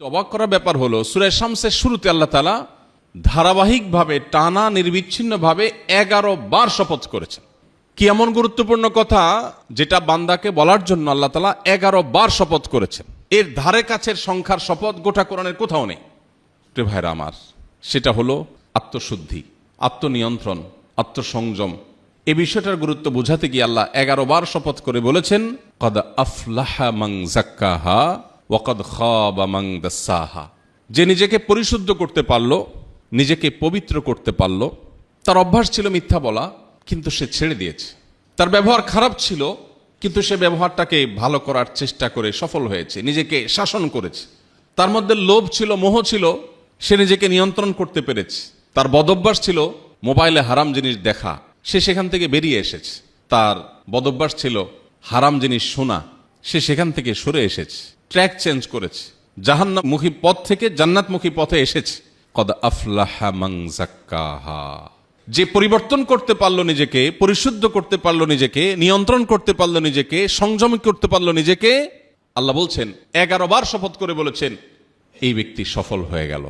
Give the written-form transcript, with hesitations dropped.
অবাক করার ব্যাপার হলো সূরা শামসের শুরুতে আল্লাহ তাআলা ধারাবাহিকভাবে টানা নির্বিচ্ছিন্নভাবে 11 বার শপথ করেছেন। কি এমন গুরুত্বপূর্ণ কথা যেটা বান্দাকে বলার জন্য আল্লাহ তাআলা 11 বার শপথ করেছেন? এর ধারে কাছের সংখ্যার শপথ গোটা কোরআনের কোথাও নেই। প্রিয় ভাইরা আমার, সেটা হলো আত্মশুদ্ধি, আত্মনিয়ন্ত্রণ, আত্মসংযম। এই বিষয়টার গুরুত্ব বোঝাতে গিয়ে আল্লাহ 11 বার শপথ করে বলেছেন, কদ আফলাহা মান যাক্কাহা ওয়া কদ খাবা মান দাসাহা। যে নিজেকে পরিশুদ্ধ করতে পারলো, নিজেকে পবিত্র করতে পারলো। তার অভ্যাস ছিল মিথ্যা বলা, কিন্তু সে ছেড়ে দিয়েছে। তার ব্যবহার খারাপ ছিল, কিন্তু সে ব্যবহারটাকে ভালো করার চেষ্টা করে সফল হয়েছে, নিজেকে শাসন করেছে। তার মধ্যে লোভ ছিল, মোহ ছিল, সে নিজেকে নিয়ন্ত্রণ করতে পেরেছে। তার বদভ্যাস ছিল মোবাইলে হারাম জিনিস দেখা, সে সেখান থেকে বেরিয়ে এসেছে। তার বদভ্যাস ছিল হারাম জিনিস শোনা, সে সেখান থেকে সরে এসেছে, ট্র্যাক চেঞ্জ করেছে, জাহান্নামমুখী পথ থেকে জান্নাতমুখী পথে এসেছে। কদ আফলাহা মান যাক্কাহা। যে পরিবর্তন করতে পারলো নিজেকে, পরিশুদ্ধ করতে পারলো নিজেকে, নিয়ন্ত্রণ করতে পারলো নিজেকে, সংযম করতে পারলো নিজেকে, আল্লাহ বলছেন 11 বার শপথ করে বলেছেন এই ব্যক্তি সফল হয়ে গেল।